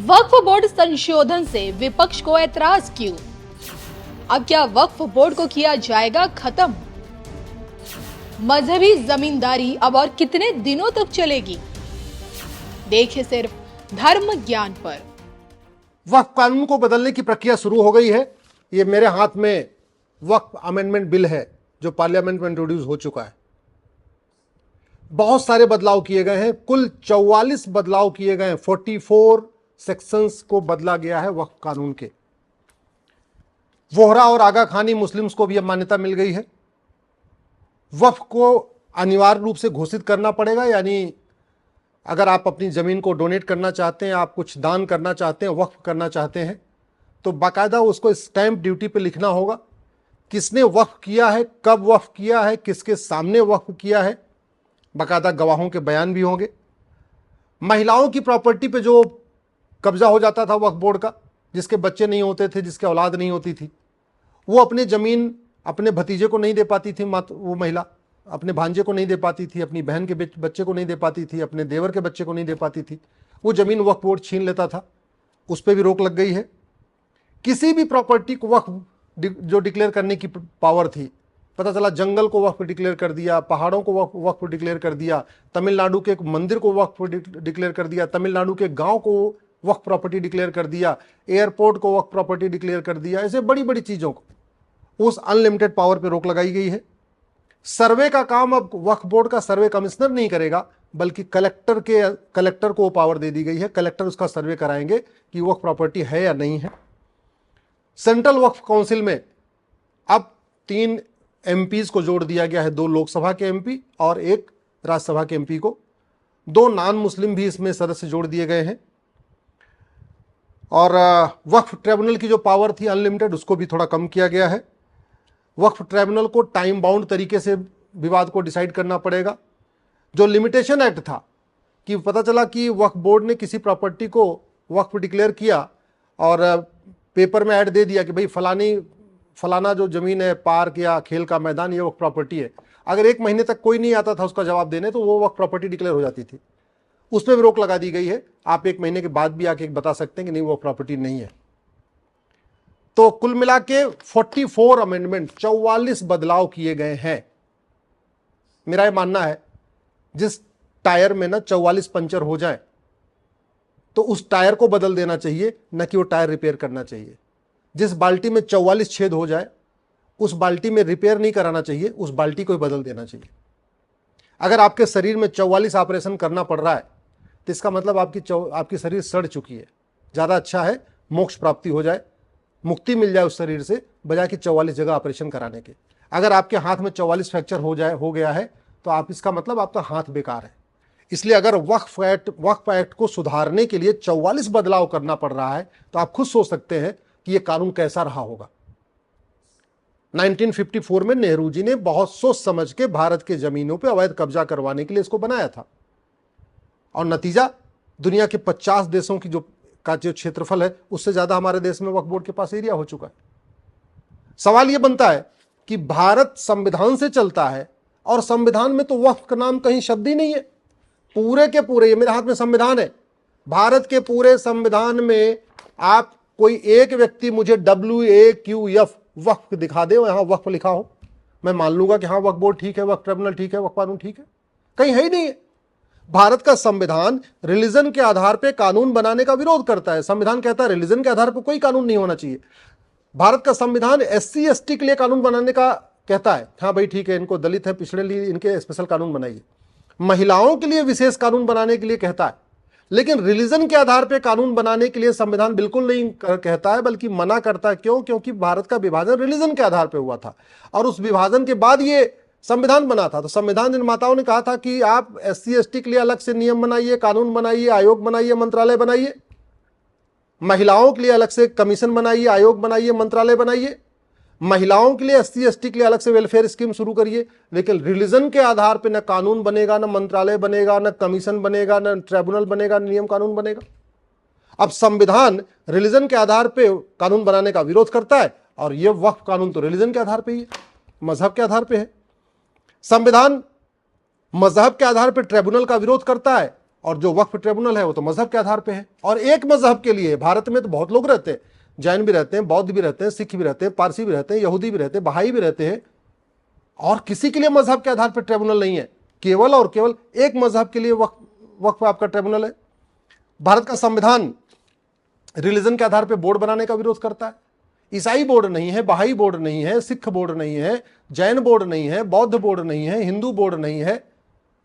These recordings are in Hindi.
वक्फ बोर्ड संशोधन से विपक्ष को ऐतराज क्यों? अब क्या वक्फ बोर्ड को किया जाएगा खत्म? मजहबी जमींदारी अब और कितने दिनों तक चलेगी? देखिए सिर्फ धर्म ज्ञान पर। वक्फ कानून को बदलने की प्रक्रिया शुरू हो गई है। ये मेरे हाथ में वक्फ अमेंडमेंट बिल है जो पार्लियामेंट में इंट्रोड्यूस हो चुका है। बहुत सारे बदलाव किए गए हैं, कुल 44 बदलाव किए गए हैं। 44 सेक्शंस को बदला गया है वक्फ कानून के। वोहरा और आगा खानी मुस्लिम्स को भी अब मान्यता मिल गई है। वक्फ को अनिवार्य रूप से घोषित करना पड़ेगा, यानी अगर आप अपनी ज़मीन को डोनेट करना चाहते हैं, आप कुछ दान करना चाहते हैं, वक्फ करना चाहते हैं, तो बाकायदा उसको स्टैंप ड्यूटी पे लिखना होगा किसने वक्फ किया है, कब वक्फ किया है, किसके सामने वक्फ किया है। बाकायदा गवाहों के बयान भी होंगे। महिलाओं की प्रॉपर्टी पे जो कब्जा हो जाता था वक्फ बोर्ड का, जिसके बच्चे नहीं होते थे, जिसके औलाद नहीं होती थी, वो अपनी ज़मीन अपने भतीजे को नहीं दे पाती थी। वो महिला अपने भांजे को नहीं दे पाती थी, अपनी बहन के बच्चे को नहीं दे पाती थी, अपने देवर के बच्चे को नहीं दे पाती थी। वो ज़मीन वक्फ बोर्ड छीन लेता था। उस पर भी रोक लग गई है। किसी भी प्रॉपर्टी को वक्फ जो डिक्लेयर करने की पावर थी, पता चला जंगल को वक्फ डिक्लेयर कर दिया, पहाड़ों को वक्फ डिक्लेयर कर दिया, तमिलनाडु के एक मंदिर को वक्फ डिक्लेयर कर दिया, तमिलनाडु के गांव को वक्फ प्रॉपर्टी डिक्लेयर कर दिया, एयरपोर्ट को वक्फ प्रॉपर्टी डिक्लेयर कर दिया। ऐसे बड़ी बड़ी चीज़ों को उस अनलिमिटेड पावर पे रोक लगाई गई है। सर्वे का काम अब वक्फ बोर्ड का सर्वे कमिश्नर नहीं करेगा, बल्कि कलेक्टर को पावर दे दी गई है। कलेक्टर उसका सर्वे कराएंगे कि वक्फ प्रॉपर्टी है या नहीं है। सेंट्रल वक्फ काउंसिल में अब 3 एमपीज को जोड़ दिया गया है, 2 लोकसभा के एमपी और 1 राज्यसभा के एमपी को। 2 नॉन मुस्लिम भी इसमें सदस्य जोड़ दिए गए हैं। और वक्फ ट्रिब्यूनल की जो पावर थी अनलिमिटेड, उसको भी थोड़ा कम किया गया है। वक्फ ट्रिब्यूनल को टाइम बाउंड तरीके से विवाद को डिसाइड करना पड़ेगा। जो लिमिटेशन एक्ट था कि पता चला कि वक्फ बोर्ड ने किसी प्रॉपर्टी को वक्फ डिक्लेयर किया और पेपर में ऐड दे दिया कि भाई फलाना जो ज़मीन है, पार्क या खेल का मैदान, ये वक्फ प्रॉपर्टी है। अगर 1 महीने तक कोई नहीं आता था उसका जवाब देने, तो वो वक्फ प्रॉपर्टी डिक्लेयर हो जाती थी। उसमें भी रोक लगा दी गई है। आप 1 महीने के बाद भी आके बता सकते हैं कि नहीं, वो प्रॉपर्टी नहीं है। तो कुल मिला के 44 अमेंडमेंट, 44 बदलाव किए गए हैं। मेरा ये मानना है जिस टायर में ना 44 पंचर हो जाए तो उस टायर को बदल देना चाहिए, न कि वो टायर रिपेयर करना चाहिए। जिस बाल्टी में 44 छेद हो जाए उस बाल्टी में रिपेयर नहीं कराना चाहिए, उस बाल्टी को ही बदल देना चाहिए। अगर आपके शरीर में 44 ऑपरेशन करना पड़ रहा है तो इसका मतलब आपकी शरीर सड़ चुकी है। ज़्यादा अच्छा है मोक्ष प्राप्ति हो जाए, मुक्ति मिल जाए उस शरीर से, बजाय कि 44 जगह ऑपरेशन कराने के। अगर आपके हाथ में 44 फ्रैक्चर हो गया है तो आप इसका मतलब आपका हाथ बेकार है। इसलिए अगर वक्फ एक्ट को सुधारने के लिए 44 बदलाव करना पड़ रहा है तो आप खुद सोच सकते हैं कि यह कानून कैसा रहा होगा। 1954 में नेहरू जी ने बहुत सोच समझ के भारत के जमीनों पर अवैध कब्जा करवाने के लिए इसको बनाया था, और नतीजा दुनिया के 50 देशों की जो क्षेत्रफल है उससे ज्यादा हमारे देश में वक्फ बोर्ड के पास एरिया हो चुका है। सवाल यह बनता है कि भारत संविधान से चलता है और संविधान में तो वक्फ का नाम कहीं शब्द ही नहीं है। पूरे के पूरे, ये मेरे हाथ में संविधान है, भारत के पूरे संविधान में आप कोई एक व्यक्ति मुझे WAQF वक्फ दिखा दे, यहां वक्फ लिखा हो, मैं मान लूंगा कि हाँ वक्फ बोर्ड ठीक है, वक्फ ट्रिब्यूनल ठीक है, वक्फ कानून ठीक है। कहीं है ही नहीं है। भारत का संविधान रिलीजन के आधार पर कानून बनाने का विरोध करता है। संविधान कहता है रिलीजन के आधार पर कोई कानून नहीं होना चाहिए। भारत का संविधान SC ST के लिए कानून बनाने का कहता है, हाँ भाई ठीक है, इनको दलित है, पिछड़े लिए इनके स्पेशल कानून बनाइए। महिलाओं के लिए विशेष कानून बनाने के लिए कहता है, लेकिन रिलीजन के आधार पर कानून बनाने के लिए संविधान बिल्कुल नहीं कहता है, बल्कि मना करता है। क्यों? क्योंकि भारत का विभाजन रिलीजन के आधार पर हुआ था और उस विभाजन के बाद ये संविधान बना था। तो संविधान निर्माताओं ने कहा था कि आप SC ST के लिए अलग से नियम बनाइए, कानून बनाइए, आयोग बनाइए, मंत्रालय बनाइए। महिलाओं के लिए अलग से कमीशन बनाइए, आयोग बनाइए, मंत्रालय बनाइए। महिलाओं के लिए SC ST के लिए अलग से वेलफेयर स्कीम शुरू करिए। लेकिन रिलीजन के आधार पर न कानून बनेगा, न मंत्रालय बनेगा, न कमीशन बनेगा, न ट्रिब्यूनल बनेगा, न नियम कानून बनेगा। अब संविधान रिलीजन के आधार पर कानून बनाने का विरोध करता है, और यह वक्फ कानून तो रिलीजन के आधार पर ही है, मजहब के आधार पर है। संविधान मजहब के आधार पर ट्रिब्यूनल का विरोध करता है और जो वक्फ ट्रिब्यूनल है वो तो मजहब के आधार पे है, और एक मजहब के लिए। भारत में तो बहुत लोग रहते हैं, जैन भी रहते हैं, बौद्ध भी रहते हैं, सिख भी रहते हैं, पारसी भी रहते हैं, यहूदी भी रहते हैं, बहाई भी रहते हैं, और किसी के लिए मजहब के आधार पर ट्रिब्यूनल नहीं है। केवल और केवल एक मजहब के लिए वक्फ आपका ट्रिब्यूनल है। भारत का संविधान रिलीजन के आधार पर बोर्ड बनाने का विरोध करता है। ईसाई बोर्ड नहीं है, बहाई बोर्ड नहीं है, सिख बोर्ड नहीं है, जैन बोर्ड नहीं है, बौद्ध बोर्ड नहीं है, हिंदू बोर्ड नहीं है,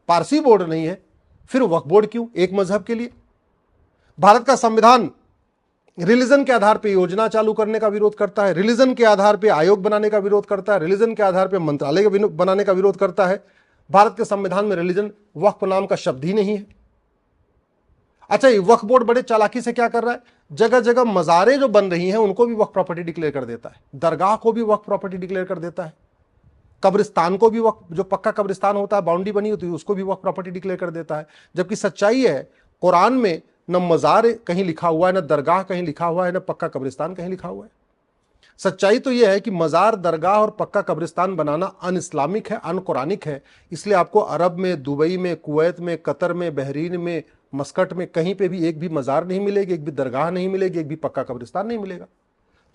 पारसी बोर्ड नहीं है, फिर वक्फ बोर्ड क्यों एक मजहब के लिए? भारत का संविधान रिलीजन के आधार पर योजना चालू करने का विरोध करता है, रिलीजन के आधार पर आयोग बनाने का विरोध करता है, रिलीजन के आधार पर मंत्रालय बनाने का विरोध करता है। भारत के संविधान में रिलीजन वक्फ नाम का शब्द ही नहीं है। अच्छा, ये वक्फ बोर्ड बड़े चालाकी से क्या कर रहा है, जगह जगह मज़ारें जो बन रही हैं उनको भी वक्फ प्रॉपर्टी डिक्लेयर कर देता है, दरगाह को भी वक्फ प्रॉपर्टी डिक्लेयर कर देता है, कब्रिस्तान को भी वक्फ, जो पक्का कब्रिस्तान होता है, बाउंड्री बनी होती है, उसको भी वक्फ प्रॉपर्टी डिक्लेयर कर देता है। जबकि सच्चाई है, कुरान में न मज़ार कहीं लिखा हुआ है, न दरगाह कहीं लिखा हुआ है, न पक्का कब्रिस्तान कहीं लिखा हुआ है। सच्चाई तो यह है कि मज़ार, दरगाह और पक्का कब्रिस्तान बनाना अन इस्लामिक है, अन कुरानिक है। इसलिए आपको अरब में, दुबई में, कुवैत में, कतर में, बहरीन में, मस्कट में कहीं पे भी एक भी मज़ार नहीं मिलेगी, एक भी दरगाह नहीं मिलेगी, एक भी पक्का कब्रिस्तान नहीं मिलेगा।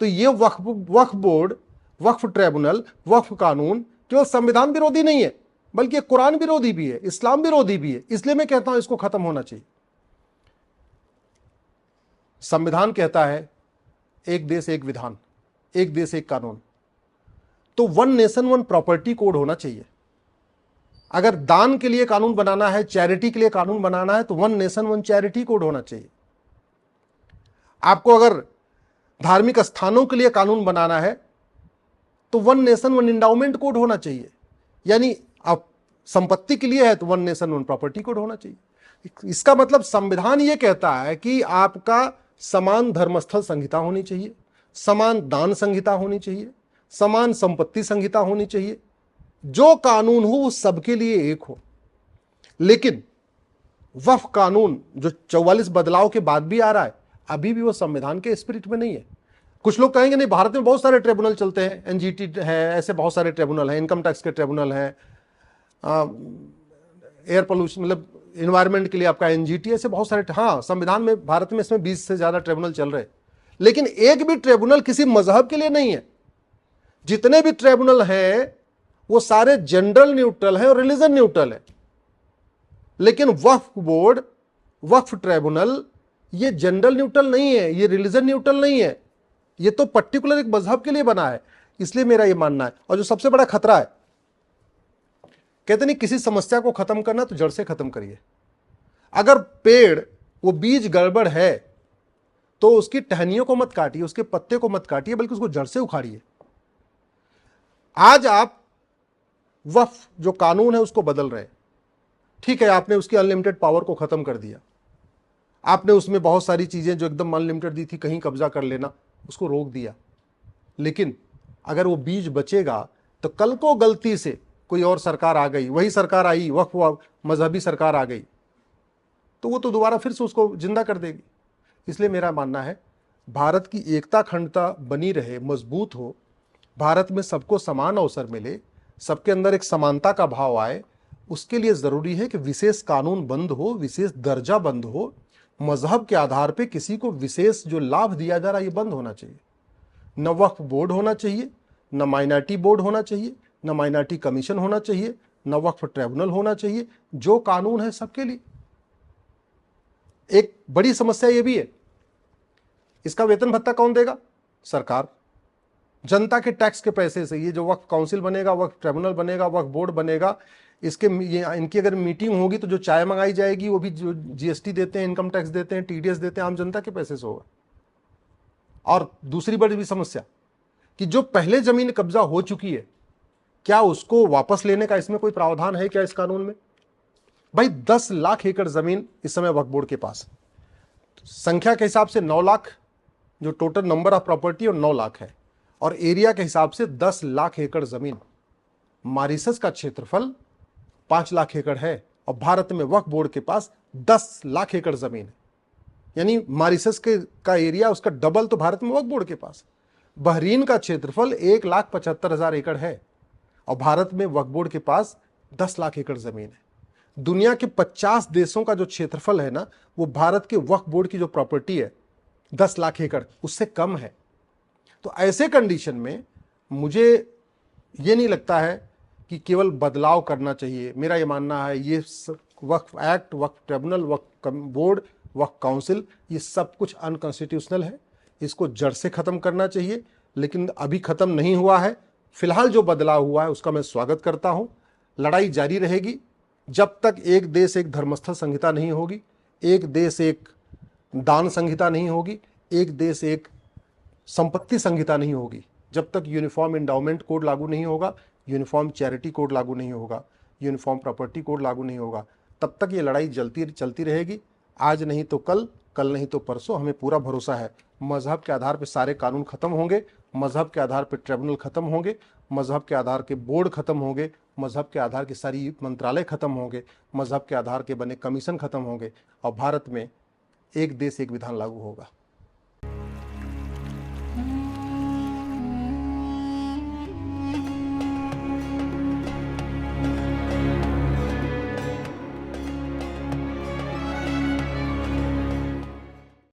तो ये वक्फ बोर्ड, वक्फ ट्रिब्यूनल, वक्फ कानून केवल संविधान विरोधी नहीं है, बल्कि कुरान विरोधी भी है, इस्लाम विरोधी भी है। इसलिए मैं कहता हूं इसको खत्म होना चाहिए। संविधान कहता है एक देश एक विधान, एक देश एक कानून, तो one nation one property code होना चाहिए। अगर दान के लिए कानून बनाना है, चैरिटी के लिए कानून बनाना है, तो one nation one charity code होना चाहिए। आपको अगर धार्मिक स्थानों के लिए कानून बनाना है तो one nation one endowment code होना चाहिए। यानी आप संपत्ति के लिए है तो one nation one property code होना चाहिए। इसका मतलब संविधान यह कहता है कि आपका समान धर्मस्थल संहिता होनी चाहिए, समान दान संहिता होनी चाहिए, समान संपत्ति संहिता होनी चाहिए, जो कानून हो वो सबके लिए एक हो। लेकिन वक्फ कानून जो 44 बदलाव के बाद भी आ रहा है, अभी भी वो संविधान के स्पिरिट में नहीं है। कुछ लोग कहेंगे नहीं, भारत में बहुत सारे ट्रिब्यूनल चलते हैं, एनजीटी है, ऐसे बहुत सारे ट्रिब्यूनल हैं, इनकम टैक्स के ट्रिब्यूनल हैं, एयर पोल्यूशन मतलब इन्वायरमेंट के लिए आपका एनजीटी, ऐसे बहुत सारे। हाँ, संविधान में भारत में इसमें 20 से ज्यादा ट्रिब्यूनल चल रहे हैं, लेकिन एक भी ट्रिब्यूनल किसी मजहब के लिए नहीं है। जितने भी ट्रिब्यूनल हैं वो सारे जनरल न्यूट्रल है और रिलीजन न्यूट्रल है। लेकिन वक्फ बोर्ड, वक्फ ट्रिब्यूनल ये जनरल न्यूट्रल नहीं है, ये रिलीजन न्यूट्रल नहीं है, ये तो पर्टिकुलर एक मजहब के लिए बना है। इसलिए मेरा ये मानना है। और जो सबसे बड़ा खतरा है, कहते नहीं किसी समस्या को खत्म करना तो जड़ से खत्म करिए। अगर पेड़ वो बीज गड़बड़ है तो उसकी टहनियों को मत काटिए, उसके पत्ते को मत काटिए, बल्कि उसको जड़ से उखाड़िए। आज आप वक्फ जो कानून है उसको बदल रहे हैं, ठीक है, आपने उसकी अनलिमिटेड पावर को खत्म कर दिया, आपने उसमें बहुत सारी चीजें जो एकदम अनलिमिटेड दी थी, कहीं कब्जा कर लेना, उसको रोक दिया। लेकिन अगर वो बीज बचेगा तो कल को गलती से कोई और सरकार आ गई, वही सरकार आई, वक्फ मजहबी सरकार आ गई, तो वो तो दोबारा फिर से उसको जिंदा कर देगी। इसलिए मेरा मानना है भारत की एकता अखंडता बनी रहे, मजबूत हो, भारत में सबको समान अवसर मिले, सबके अंदर एक समानता का भाव आए, उसके लिए जरूरी है कि विशेष कानून बंद हो, विशेष दर्जा बंद हो, मजहब के आधार पे किसी को विशेष जो लाभ दिया जा रहा है ये बंद होना चाहिए। न वक्फ बोर्ड होना चाहिए, न माइनॉरिटी बोर्ड होना चाहिए, न माइनॉरिटी कमीशन होना चाहिए, न वक्फ ट्रिब्यूनल होना चाहिए। जो कानून है सबके लिए। एक बड़ी समस्या ये भी है, इसका वेतन भत्ता कौन देगा? सरकार, जनता के टैक्स के पैसे से। ये जो वक्फ काउंसिल बनेगा, वक्फ ट्रिब्यूनल बनेगा, वक्फ बोर्ड बनेगा, इनकी अगर मीटिंग होगी तो जो चाय मंगाई जाएगी वो भी जो जीएसटी देते हैं, इनकम टैक्स देते हैं, टीडीएस देते हैं, आम जनता के पैसे से होगा। और दूसरी बड़ी भी समस्या कि जो पहले जमीन कब्जा हो चुकी है, क्या उसको वापस लेने का इसमें कोई प्रावधान है क्या इस कानून में? भाई 10 लाख एकड़ जमीन इस समय वक्फ बोर्ड के पास, संख्या के हिसाब से 9 लाख जो टोटल नंबर ऑफ प्रॉपर्टी और 9 लाख है, और एरिया के हिसाब से 10 लाख एकड़ जमीन। मॉरिशस का क्षेत्रफल 5 लाख एकड़ है और भारत में वक्फ बोर्ड के पास 10 लाख एकड़ जमीन है। यानी मॉरिशस का एरिया उसका डबल तो भारत में वक्फ बोर्ड के पास। बहरीन का क्षेत्रफल 1,75,000 एकड़ है और भारत में वक्फ बोर्ड के पास 10 लाख एकड़ जमीन है। दुनिया के 50 देशों का जो क्षेत्रफल है ना, वो भारत के वक्फ बोर्ड की जो प्रॉपर्टी है 10 लाख एकड़ उससे कम है। तो ऐसे कंडीशन में मुझे ये नहीं लगता है कि केवल बदलाव करना चाहिए। मेरा ये मानना है ये वक्फ एक्ट, वक्फ ट्रिब्यूनल, वक्फ बोर्ड, वक्फ काउंसिल, ये सब कुछ अनकॉन्स्टिट्यूशनल है। इसको जड़ से खत्म करना चाहिए, लेकिन अभी खत्म नहीं हुआ है। फिलहाल जो बदलाव हुआ है उसका मैं स्वागत करता हूं। लड़ाई जारी रहेगी जब तक एक देश एक धर्मस्थल संहिता नहीं होगी, एक देश एक दान संहिता नहीं होगी, एक देश एक संपत्ति संहिता नहीं होगी, जब तक यूनिफॉर्म एंडाउमेंट कोड लागू नहीं होगा, यूनिफॉर्म चैरिटी कोड लागू नहीं होगा, यूनिफॉर्म प्रॉपर्टी कोड लागू नहीं होगा, तब तक ये लड़ाई चलती रहेगी। आज नहीं तो कल, कल नहीं तो परसों। हमें पूरा भरोसा है मजहब के आधार पर सारे कानून खत्म होंगे, मजहब के आधार पर ट्रिब्यूनल खत्म होंगे, मजहब के आधार के बोर्ड खत्म होंगे, मजहब के आधार की सारी मंत्रालय खत्म होंगे, मजहब के आधार के बने कमीशन खत्म होंगे और भारत में एक देश एक विधान लागू होगा।